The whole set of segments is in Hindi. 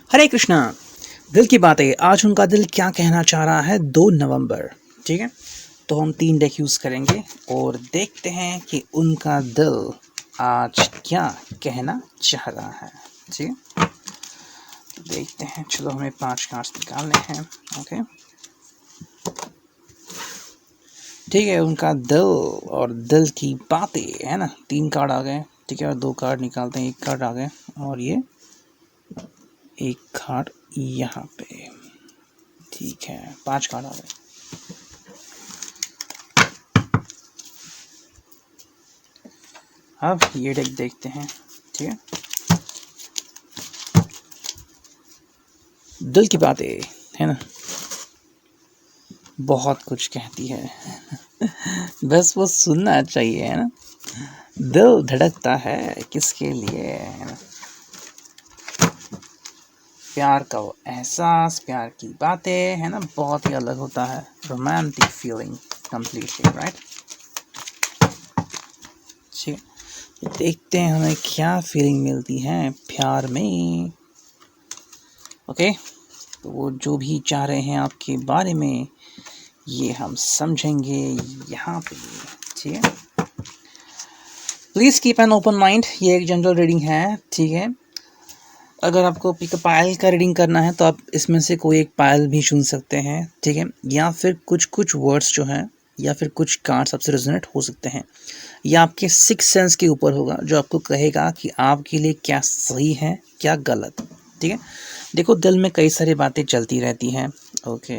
हरे कृष्णा। दिल की बातें, आज उनका दिल क्या कहना चाह रहा है 2 नवंबर। ठीक है, तो हम 3 डेक यूज़ करेंगे और देखते हैं कि उनका दिल आज क्या कहना चाह रहा है। ठीक है, तो देखते हैं। चलो, हमें 5 कार्ड्स निकालने हैं। ओके, ठीक है, उनका दिल और दिल की बातें, है ना। 3 कार्ड आ गए। ठीक है, और 2 कार्ड निकालते हैं। 1 कार्ड आ गए और ये 1 कार्ड यहाँ पे। ठीक है, 5 कार्ड आ गए। अब ये डेक देखते हैं। ठीक है, दिल की बातें, है ना, बहुत कुछ कहती है। बस वो सुनना चाहिए, है ना। दिल धड़कता है किसके लिए, है ना। प्यार का वो एहसास, प्यार की बातें, है ना, बहुत ही अलग होता है। Romantic feeling completely, right. ठीक, देखते हैं हमें क्या फीलिंग मिलती है प्यार में। ओके, तो वो जो भी चाह रहे हैं आपके बारे में, ये हम समझेंगे यहाँ पे। ठीक है, please keep an open mind. ये एक जनरल रीडिंग है। ठीक है, अगर आपको पिक पायल का रीडिंग करना है तो आप इसमें से कोई एक पायल भी चुन सकते हैं। ठीक है, या फिर कुछ कुछ वर्ड्स जो हैं या फिर कुछ कार्ड्स आपसे रेजोनेट हो सकते हैं। या आपके सिक्स सेंस के ऊपर होगा जो आपको कहेगा कि आपके लिए क्या सही है क्या गलत। ठीक है, देखो, दिल में कई सारी बातें चलती रहती हैं। ओके,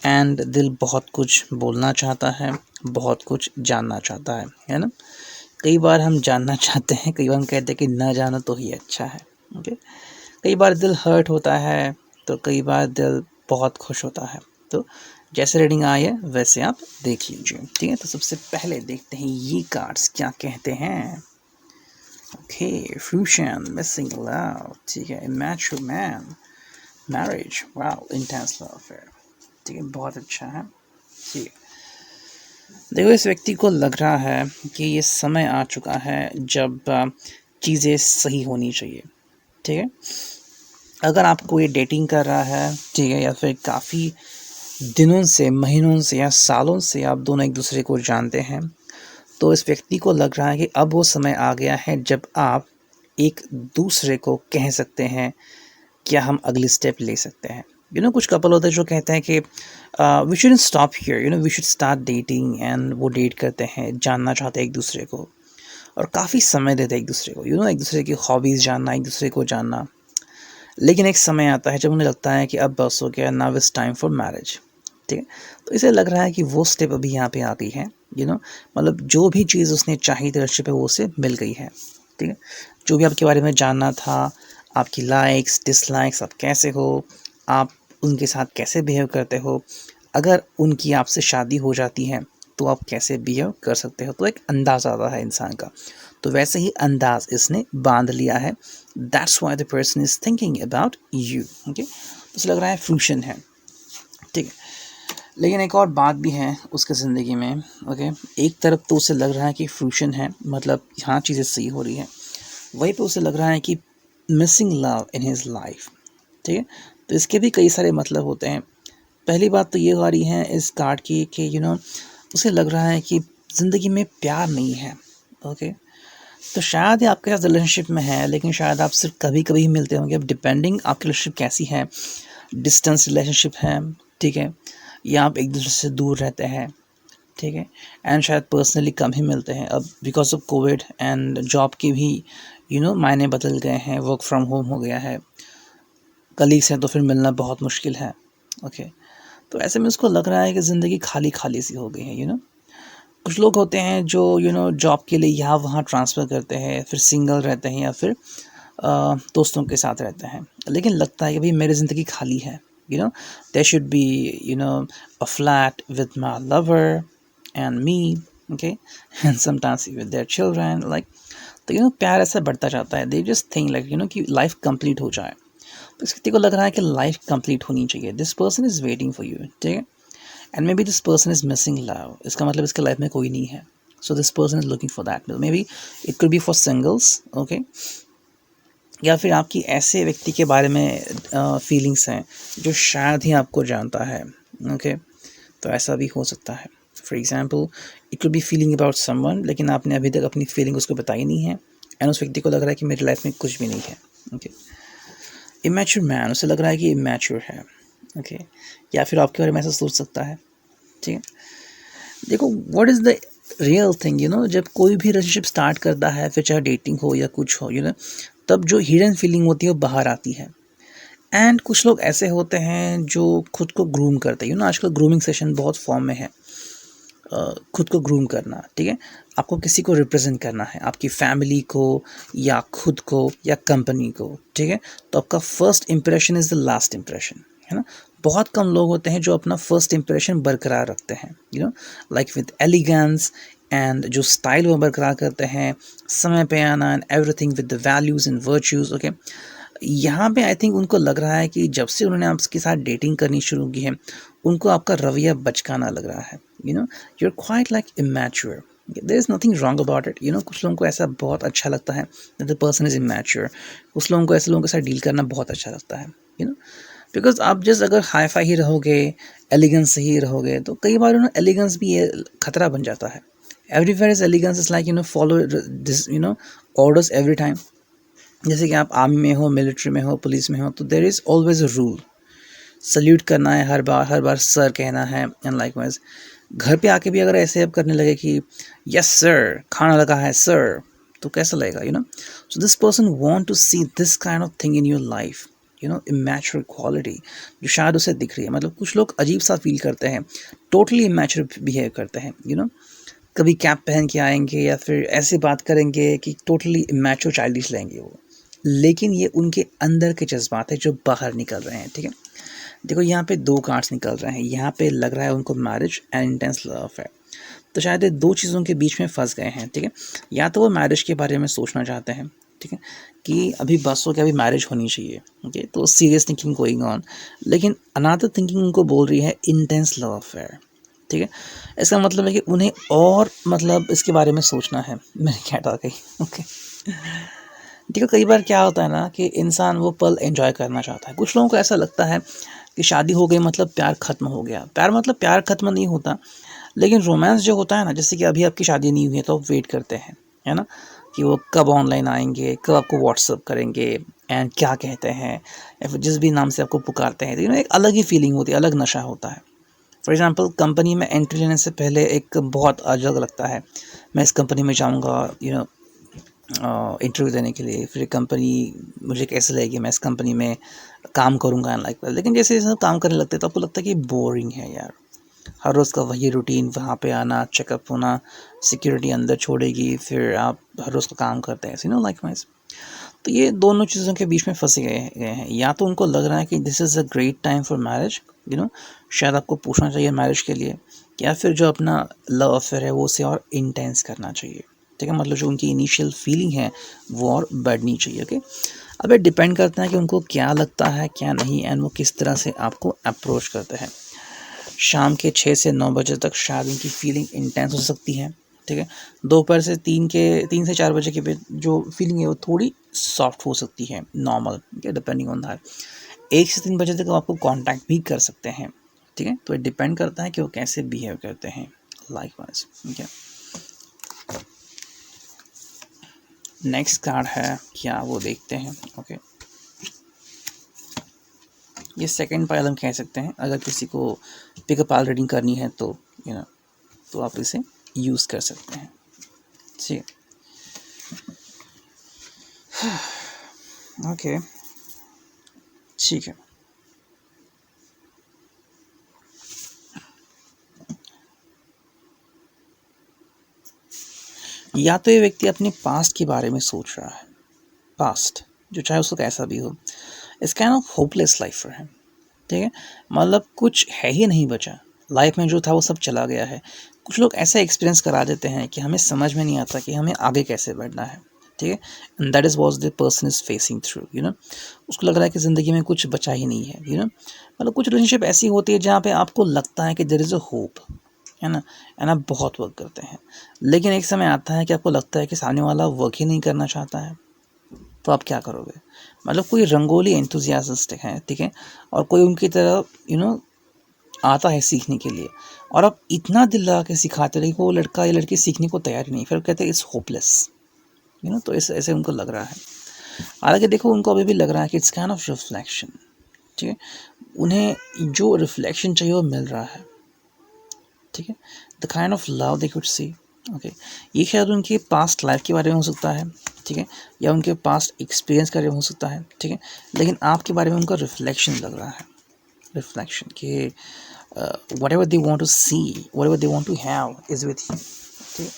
एंड दिल बहुत कुछ बोलना चाहता है, बहुत कुछ जानना चाहता है ना। कई बार हम जानना चाहते हैं, कई बार हम कहते हैं कि ना जाना तो ही अच्छा है। ओके, कई बार दिल हर्ट होता है, तो कई बार दिल बहुत खुश होता है। तो जैसे रीडिंग आई है वैसे आप देख लीजिए। ठीक है, तो सबसे पहले देखते हैं ये कार्ड्स क्या कहते हैं। Okay, fusion, missing love. ठीक है, mature man, marriage, wow, intense love affair. ठीक है, बहुत अच्छा है। ठीक है, देखो, इस व्यक्ति को लग रहा है कि ये समय आ चुका है जब चीज़ें सही होनी चाहिए। ठीक है, अगर आपको ये डेटिंग कर रहा है, ठीक है, या फिर काफ़ी दिनों से, महीनों से या सालों से आप दोनों एक दूसरे को जानते हैं, तो इस व्यक्ति को लग रहा है कि अब वो समय आ गया है जब आप एक दूसरे को कह सकते हैं क्या हम अगली स्टेप ले सकते हैं। कुछ कपल होते हैं जो कहते हैं कि we should stop here, we should start dating, and वो डेट करते हैं, जानना चाहते हैं एक दूसरे को और काफ़ी समय देते हैं एक दूसरे को, एक दूसरे की हॉबीज़ जानना, एक दूसरे को जानना। लेकिन एक समय आता है जब उन्हें लगता है कि अब बस हो गया, now is time for marriage. ठीक है, तो इसे लग रहा है कि वो स्टेप अभी यहाँ पे आ गई है। मतलब जो भी चीज़ उसने चाही थी रिलेशनशिप में वो उसे मिल गई है। ठीक है, जो भी आपके बारे में जानना था, आपकी लाइक्स डिसलाइक्स, आप कैसे हो, आप उनके साथ कैसे बिहेव करते हो, अगर उनकी आपसे शादी हो जाती है तो आप कैसे बिहेव कर सकते हो, तो एक अंदाज़ आता है इंसान का। तो वैसे ही अंदाज इसने बांध लिया है। That's why the person is thinking about you. Okay, तो उसे लग रहा है फ्यूशन है। ठीक है, लेकिन एक और बात भी है उसके ज़िंदगी में। ओके, एक तरफ तो उसे लग रहा है कि फ्यूशन है, मतलब यहाँ चीज़ें सही हो रही हैं, वहीं पे उसे लग रहा है कि missing love in his life. ठीक है, तो इसके भी कई सारे मतलब होते हैं। पहली बात तो ये आ रही है इस कार्ड की कि उसे लग रहा है कि ज़िंदगी में प्यार नहीं है। ओके, तो शायद ये आपके साथ रिलेशनशिप में है, लेकिन शायद आप सिर्फ कभी कभी ही मिलते होंगे। अब डिपेंडिंग आपकी रिलेशनशिप कैसी है, डिस्टेंस रिलेशनशिप है, ठीक है, या आप एक दूसरे से दूर रहते हैं। ठीक है, एंड शायद पर्सनली कम ही मिलते हैं अब because of Covid, and job के भी मायने बदल गए हैं, वर्क फ्रॉम होम हो गया है, कलीग्स हैं तो फिर मिलना बहुत मुश्किल है। ओके, तो ऐसे में उसको लग रहा है कि ज़िंदगी खाली खाली सी हो गई है। कुछ लोग होते हैं जो जॉब के लिए यहाँ वहाँ ट्रांसफ़र करते हैं, फिर सिंगल रहते हैं या फिर दोस्तों के साथ रहते हैं, लेकिन लगता है कि भाई मेरी ज़िंदगी खाली है। There should be a flat with my lover and me. Okay, and sometimes with their children, like. तो प्यार ऐसा बढ़ता जाता है। दे जस्ट थिंक लाइक कि लाइफ कंप्लीट हो जाए। तो इस व्यक्ति को लग रहा है कि लाइफ कंप्लीट होनी चाहिए। This person is waiting for you. ठीक है, and may be this person is missing love. इसका मतलब इसके लाइफ में कोई नहीं है। सो this person is looking for that. May be it could be for singles. Okay, या फिर आपकी ऐसे व्यक्ति के बारे में फीलिंग्स हैं जो शायद ही आपको जानता है। ओके, तो ऐसा भी हो सकता है। For example, it will be feeling about someone, लेकिन आपने अभी तक अपनी फीलिंग उसको बताई नहीं है, एंड उस व्यक्ति को लग रहा है कि मेरी लाइफ में कुछ भी नहीं है। ओके, इमैच्योर मैन, उसे लग रहा है कि इमैच्योर है। ओके, या फिर आपके बारे में ऐसा सोच सकता है। ठीक है, देखो what is the real thing, जब कोई भी रिलेशनशिप स्टार्ट करता है, फिर चाहे डेटिंग हो या कुछ हो, तब जो हिडन फीलिंग होती है वो बाहर आती है। एंड कुछ लोग ऐसे होते हैं जो खुद को ग्रूम करते हैं। आजकल ग्रूमिंग सेशन बहुत फॉर्म में है। खुद को ग्रूम करना, ठीक है, आपको किसी को रिप्रेजेंट करना है, आपकी फैमिली को या खुद को या कंपनी को, ठीक है, तो आपका first impression is the last impression, है ना। बहुत कम लोग होते हैं जो अपना फर्स्ट इंप्रेशन बरकरार रखते हैं, लाइक विद एलिगेंस, एंड जो स्टाइल वो बरकरार करते हैं, समय पे आना, and everything with the values and virtues. Okay, यहाँ पे आई थिंक उनको लग रहा है कि जब से उन्होंने आपके साथ डेटिंग करनी शुरू की है, उनको आपका रवैया बचकाना लग रहा है। You are quite like immature, there is nothing wrong about it. कुछ लोगों को ऐसा बहुत अच्छा लगता है that the person is immature. कुछ लोगों को ऐसे लोगों के साथ डील करना बहुत अच्छा लगता है, बिकॉज आप जस्ट अगर हाई फाई ही रहोगे, एलिगेंस से ही रहोगे, तो कई बार एलिगेंस भी ये खतरा बन जाता है। Everywhere is elegance is like follow this orders every time. जैसे कि आप आर्मी में हो, मिलिट्री में हो, पुलिस में हो, तो there is always a rule, salute करना है हर बार सर कहना है। एंड लाइकवाइज घर पे आके भी अगर ऐसे आप करने लगे कि यस सर, खाना लगा है सर, तो कैसा लगेगा। So this person want to see this kind of thing in your life, immature quality जो शायद उसे दिख रही है। मतलब कुछ लोग अजीब सा फील करते हैं, टोटली इमैच्योर बिहेव करते हैं, कभी कैप पहन के आएंगे या फिर ऐसे बात करेंगे कि टोटली इमैच्योर चाइल्डिश लेंगे वो, लेकिन ये उनके अंदर के जज्बात है जो बाहर निकल रहे हैं। ठीक है, देखो यहाँ पे दो कार्ड्स निकल रहे हैं। यहाँ पे लग रहा है उनको मैरिज एंड इंटेंस लव है, तो शायद ये दो चीज़ों के बीच में फंस गए हैं। ठीक है, या तो वो मैरिज के बारे में सोचना चाहते हैं, ठीक है, कि अभी बस हो के अभी मैरिज होनी चाहिए, ओके, तो सीरियस थिंकिंग गोइंग ऑन, लेकिन अनदर थिंकिंग उनको बोल रही है इंटेंस लव अफेयर। ठीक है, इसका मतलब है कि उन्हें और मतलब इसके बारे में सोचना है। मैंने क्या आ गई, ओके। देखो कई बार क्या होता है ना कि इंसान वो पल एंजॉय करना चाहता है। कुछ लोगों को ऐसा लगता है कि शादी हो गई मतलब प्यार ख़त्म हो गया। प्यार मतलब प्यार ख़त्म नहीं होता, लेकिन रोमांस जो होता है ना, जैसे कि अभी आपकी शादी नहीं हुई है तो आप वेट करते हैं, है ना, कि वो कब ऑनलाइन आएंगे, कब आपको व्हाट्सअप करेंगे एंड क्या कहते हैं, या फिर जिस भी नाम से आपको पुकारते हैं, तो एक अलग ही फीलिंग होती है, अलग नशा होता है। फॉर एग्ज़ाम्पल, कंपनी में एंट्री लेने से पहले एक बहुत अलग लगता है, मैं इस कंपनी में जाऊँगा इंटरव्यू देने के लिए, फिर कंपनी मुझे कैसे लगेगी, मैं इस कंपनी में काम करूँगा एंड लाइक। लेकिन जैसे जैसे काम करने लगते हैं तो आपको लगता है कि बोरिंग है यार, हर रोज़ का वही रूटीन, वहाँ पे आना, चेकअप होना, सिक्योरिटी अंदर छोड़ेगी, फिर आप हर रोज़ का काम करते हैं, लाइक वाइज। तो ये दोनों चीज़ों के बीच में फंसे गए हैं। या तो उनको लग रहा है कि this is a great time for marriage, शायद आपको पूछना चाहिए मैरिज के लिए, या फिर जो अपना लव अफेयर है वो उसे और इंटेंस करना चाहिए। ठीक है, मतलब जो उनकी इनिशियल फीलिंग है वो और बढ़नी चाहिए। ओके, अब ये डिपेंड करता है कि उनको क्या लगता है क्या नहीं, एंड वो किस तरह से आपको अप्रोच करते हैं। शाम के 6 से 9 बजे तक शायद उनकी फीलिंग इंटेंस हो सकती है। ठीक है, दोपहर से 3 से 4 बजे के बीच जो फीलिंग है वो थोड़ी सॉफ्ट हो सकती है, नॉर्मल, डिपेंडिंग ऑन दैट। 1 से 3 बजे तक वो आपको कांटेक्ट भी कर सकते हैं। ठीक है, तो ये डिपेंड करता है कि वो कैसे बिहेव करते हैं, लाइक वाइज। ठीक है, नेक्स्ट कार्ड है क्या, वो देखते हैं। ओके, ये सेकंड पाइल हम कह सकते हैं। अगर किसी को पिकअप पाइल रीडिंग करनी है तो तो आप इसे यूज़ कर सकते हैं। ठीक है, ओके, ठीक है। या तो ये व्यक्ति अपने पास्ट के बारे में सोच रहा है, पास्ट जो चाहे उसको कैसा भी हो, इस काइंड ऑफ होपलेस लाइफ है। ठीक है, मतलब कुछ है ही नहीं बचा लाइफ में, जो था वो सब चला गया है। कुछ लोग ऐसा एक्सपीरियंस करा देते हैं कि हमें समझ में नहीं आता कि हमें आगे कैसे बढ़ना है। ठीक है, and that is was the person is facing through, उसको लग रहा है कि ज़िंदगी में कुछ बचा ही नहीं है। मतलब कुछ रिलेशनशिप ऐसी होती है जहाँ पे आपको लगता है कि देयर इज़ अ होप, है ना, एंड आप बहुत वर्क करते हैं, लेकिन एक समय आता है कि आपको लगता है कि सामने वाला वर्क ही नहीं करना चाहता है। तो आप क्या करोगे? मतलब कोई रंगोली एंथुसियास्टिक है, ठीक है, और कोई उनकी तरह आता है सीखने के लिए, और आप इतना दिल लगा के सिखाते रहे कि वो लड़का या लड़की सीखने को तैयार ही नहीं, फिर कहते हैं इट्स होपलेस, तो ऐसे ऐसे उनको लग रहा है। हालांकि देखो उनको अभी भी लग रहा है कि इट्स काइंड ऑफ रिफ्लेक्शन, ठीक है, उन्हें जो रिफ्लेक्शन चाहिए वो मिल रहा है, ठीक है, the kind of love they could see, okay, ये शायद उनके पास्ट लाइफ के बारे में हो सकता है, ठीक है, या उनके पास्ट एक्सपीरियंस के बारे में हो सकता है, ठीक है, लेकिन आपके बारे में उनका रिफ्लेक्शन लग रहा है, रिफ्लेक्शन कि whatever they want to see, whatever they want to have is with you, ठीक है,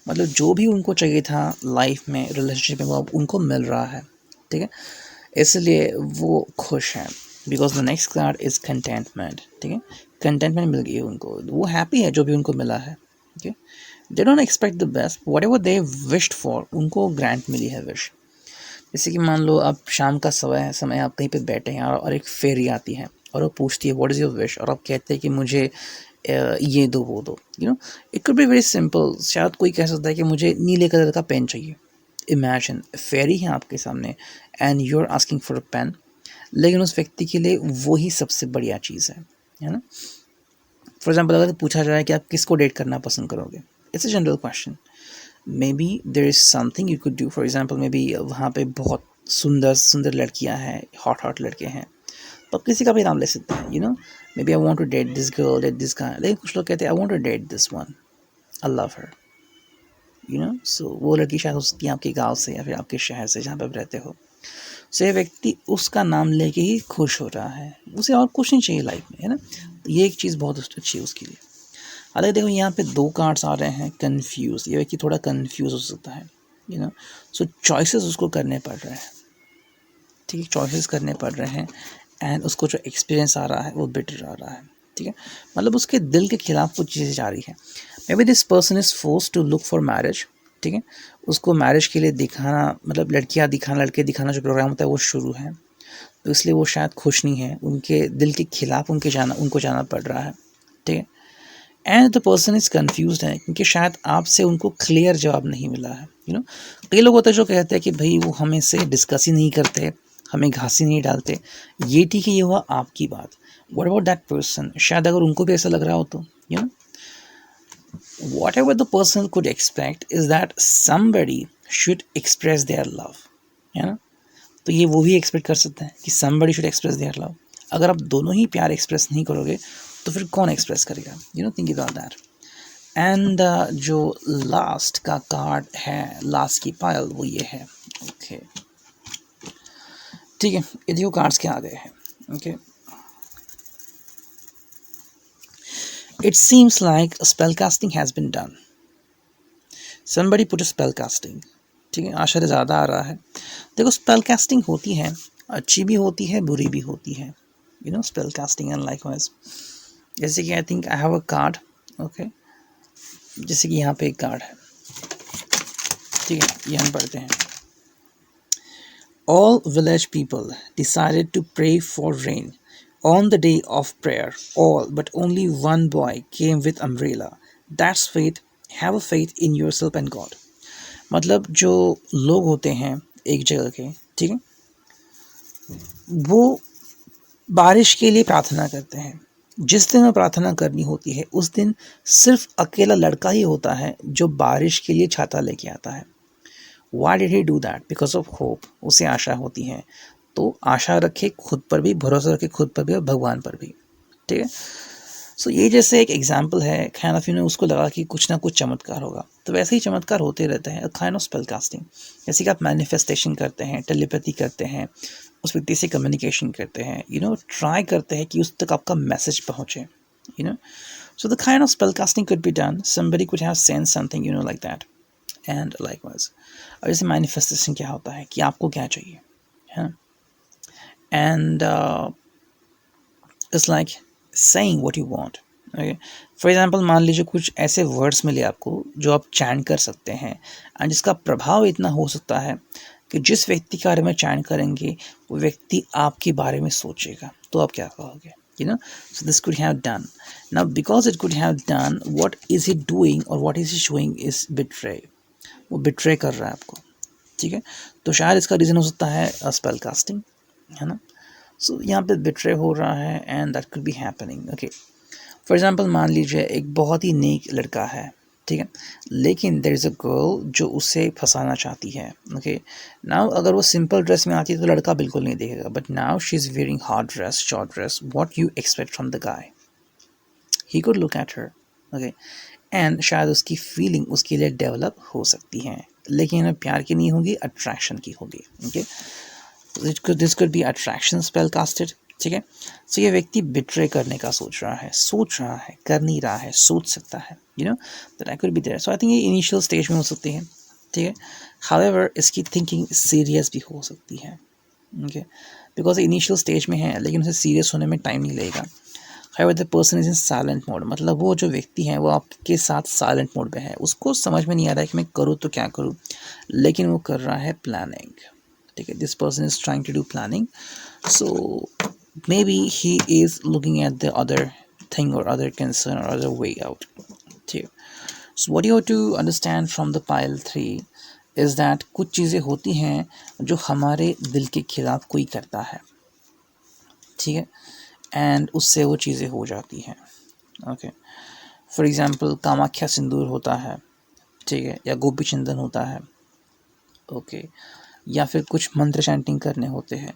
मतलब जो भी उनको चाहिए था लाइफ में, रिलेशनशिप में, वो अब उनको मिल रहा है, ठीक है, इसलिए वो खुश हैं। Because the next card is contentment, ठीक है, कंटेंटमेंट मिल गई है उनको, वो हैप्पी है जो भी उनको मिला है, ठीक है, they don't expect the best, what ever they wished for, उनको ग्रांट मिली है विश। जैसे कि मान लो आप शाम का समय आप कहीं पे बैठे हैं और एक फेरी आती है और वो पूछती है व्हाट इज़ योर विश, और आप कहते हैं कि मुझे ये दो वो दो, it could be very simple, शायद कोई कह सकता है कि मुझे नीले कलर का पेन चाहिए। इमेजिन फेरी है आपके सामने and you are asking for a pen, लेकिन उस व्यक्ति के लिए वो ही सबसे बढ़िया चीज़ है ना। फॉर एग्जाम्पल अगर पूछा जाए कि आप किसको डेट करना पसंद करोगे, it's a general question, maybe there is something you could do, for example maybe वहाँ पे बहुत सुंदर सुंदर लड़कियाँ हैं, हॉट लड़के हैं, तो आप किसी का भी नाम ले सकते हैं, may be I want to date this girl, date this guy, लेकिन कुछ लोग कहते हैं I want to date this one, I love her, so वो लड़की शायद हो सकती है आपके गाँव से या फिर आपके शहर से जहाँ पर आप रहते हो, सो ये व्यक्ति उसका नाम लेके ही खुश हो रहा है, उसे और कुछ नहीं चाहिए लाइफ में, है ना, तो ये एक चीज़ बहुत अच्छी है उसके लिए। हालांकि देखो यहाँ पे 2 कार्ड्स आ रहे हैं कंफ्यूज, ये व्यक्ति थोड़ा कंफ्यूज हो सकता है, सो चॉइसेस उसको करने पड़ रहे हैं, ठीक है, चॉइसेस करने पड़ रहे हैं, एंड उसको जो एक्सपीरियंस आ रहा है वो बेटर आ रहा है, ठीक है, मतलब उसके दिल के खिलाफ कुछ चीज़ें जा रही है। Maybe this person is forced to look for marriage, ठीक है, उसको मैरिज के लिए दिखाना, मतलब लड़कियां दिखाना, लड़के दिखाना जो प्रोग्राम होता है वो शुरू है, तो इसलिए वो शायद खुश नहीं है, उनके दिल के खिलाफ उनको जाना पड़ रहा है, ठीक है, and the person is confuse है क्योंकि शायद आपसे उनको क्लियर जवाब नहीं मिला है, कई लोग होते हैं जो कहते हैं कि भाई वो हमें से डिस्कस ही नहीं करते, हमें घास ही नहीं डालते, ये ठीक है, ये हुआ आपकी बात, व्हाट अबाउट दैट पर्सन, शायद अगर उनको भी ऐसा लग रहा हो तो whatever the person could expect is that somebody should express their love, है ना, तो ये वो भी एक्सपेक्ट कर सकते हैं कि somebody should express their love। अगर आप दोनों ही प्यार एक्सप्रेस नहीं करोगे तो फिर कौन एक्सप्रेस करेगा, थिंक अबाउट दैट। एंड जो लास्ट का कार्ड है, लास्ट की पायल, वो ये है, ओके, ठीक है, ये देखो कार्ड्स क्या आ गए हैं, okay, It seems like spell casting has been done. Somebody put a spell casting, ठीक है, आश्चर्य ज़्यादा आ रहा है। देखो स्पेल कास्टिंग होती है, अच्छी भी होती है, बुरी भी होती है, स्पेल कास्टिंग एंड लाइकवाइज। जैसे कि I think I have a card, okay, जैसे कि यहाँ पे एक कार्ड है, ठीक है, ये हम पढ़ते हैं। All village people decided to pray for rain. On the day of prayer, all but only one boy came with umbrella. That's faith. Have a faith in yourself and God. मतलब जो लोग होते हैं एक जगह के, ठीक है, वो बारिश के लिए प्रार्थना करते हैं। जिस दिन वो प्रार्थना करनी होती है उस दिन सिर्फ अकेला लड़का ही होता है जो बारिश के लिए छाता लेके आता है। Why did he do that? Because of hope. उसे आशा होती है, तो आशा रखे खुद पर भी, भरोसा रखे खुद पर भी और भगवान पर भी, ठीक है। सो ये जैसे एक एग्जाम्पल है, काइंड ऑफ उसको लगा कि कुछ ना कुछ चमत्कार होगा, तो वैसे ही चमत्कार होते रहते हैं, काइंड ऑफ स्पेल कास्टिंग। जैसे कि आप मैनिफेस्टेशन करते हैं, टेलीपैथी करते हैं, उस व्यक्ति से कम्युनिकेशन करते हैं, ट्राई करते हैं कि उस तक आपका मैसेज पहुँचे, so the kind of spell casting could be done, somebody could have send something like that, and likewise. और जैसे मैनिफेस्टेशन क्या होता है कि आपको क्या चाहिए, है, and it's like saying what you want, okay. For example मान लीजिए कुछ ऐसे वर्ड्स मिले आपको जो आप चैंट कर सकते हैं, एंड जिसका प्रभाव इतना हो सकता है कि जिस व्यक्ति के बारे में चैंट करेंगे वो व्यक्ति आपके बारे में सोचेगा, तो आप क्या कहोगे, so this could have done. Now because it could have done, what is he doing or what is he showing is betray. वो बिट्रे कर रहा है आपको, ठीक है, तो शायद इसका रीज़न हो सकता है स्पेल कास्टिंग, है ना। सो यहाँ पे बिट्रे हो रहा है and that could be happening. Okay, for example मान लीजिए एक बहुत ही नेक लड़का है, ठीक है, लेकिन देयर इज़ अ गर्ल जो उसे फंसाना चाहती है। ओके, नाउ अगर वो सिंपल ड्रेस में आती है तो लड़का बिल्कुल नहीं देखेगा, but now she is wearing hot dress, short dress, what you expect from the guy, he could look at her. Okay, and शायद उसकी फीलिंग उसके लिए डेवलप हो सकती है, लेकिन प्यार की नहीं होगी, अट्रैक्शन की होगी। Okay, this could be attraction spell casted. ठीक है, सो ये व्यक्ति बिट्रे करने का सोच रहा है, कर नहीं रहा है, सोच सकता है, you know, that I could be there. So I think ये इनिशियल स्टेज में हो सकती है। ठीक है, हाउएवर इसकी थिंकिंग सीरियस भी हो सकती है। ओके, बिकॉज इनिशियल स्टेज में है लेकिन उसे सीरियस होने में टाइम नहीं लगेगा। However the person is in silent mode, मतलब वो जो व्यक्ति है वो आपके साथ साइलेंट मोड में है, उसको समझ में नहीं आ रहा है कि मैं करूँ तो क्या करूँ, लेकिन वो कर रहा है प्लानिंग। ठीक है, this person is trying to do planning, so maybe he is looking at the other thing or other concern or other way out too. So what you have to understand from the pile 3 is that कुछ चीज़ें होती हैं जो हमारे दिल के खिलाफ कोई करता है, ठीक है, एंड उससे वो चीज़ें हो जाती हैं। ओके, फॉर एग्जांपल कामाख्या सिंदूर होता है, ठीक है, या गोपी चंदन होता है। ओके, या फिर कुछ मंत्र चैंटिंग करने होते हैं,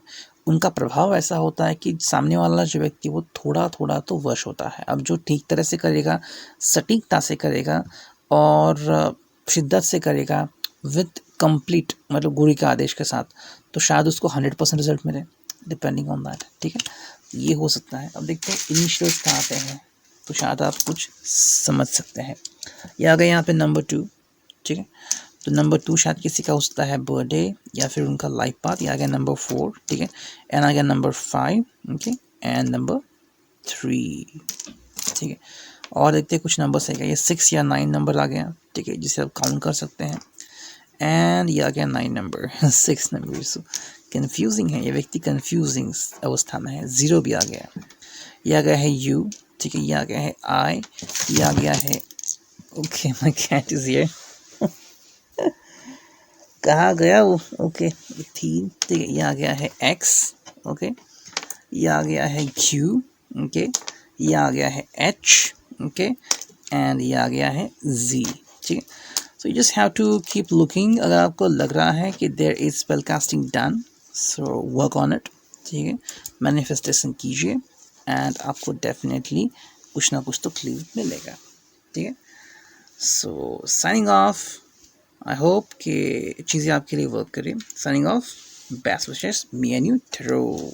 उनका प्रभाव ऐसा होता है कि सामने वाला जो व्यक्ति वो थोड़ा थोड़ा तो वश होता है। अब जो ठीक तरह से करेगा, सटीकता से करेगा और शिद्दत से करेगा, विथ कंप्लीट मतलब गुरु के आदेश के साथ, तो शायद उसको 100% रिजल्ट मिले, डिपेंडिंग ऑन दैट। ठीक है, ये हो सकता है। अब देखते हैं इनिशियल्स कहाँ आते हैं, तो शायद आप कुछ समझ सकते हैं। ये आ गया यहाँ पे नंबर 2। ठीक है, तो नंबर 2 शायद किसी का हो सकता है बर्थडे या फिर उनका लाइफ पाथ। ये आ गया नंबर 4। ठीक है, एंड आ गया नंबर 5। Okay, and number 3। ठीक है, और देखते हैं कुछ नंबर है क्या। ये 6 या 9 नंबर आ गया, ठीक है, जिसे आप काउंट कर सकते हैं। एंड ये आ गया 9 नंबर 6 नंबर। सो कन्फ्यूजिंग है, ये व्यक्ति कन्फ्यूजिंग अवस्था में है। 0 भी आ गया, ये आ गया है यू। ठीक है, ये आ गया है आई, ये आ गया है okay my cat is here, कहाँ गया वो। ओके, 3। ठीक है, ये आ गया है एक्स। ओके, ये आ गया है क्यू। ओके, ये आ गया है एच। ओके, एंड ये आ गया है जी। ठीक है, so you just have to keep looking. अगर आपको लग रहा है कि there is spell casting done, so work on it. ठीक है, मैनिफेस्टेशन कीजिए एंड आपको डेफिनेटली कुछ ना कुछ तो क्लियर मिलेगा। ठीक है, so signing off. I hope कि चीज़ें आपके लिए वर्क करें। Signing off, best wishes, me and you, टरो।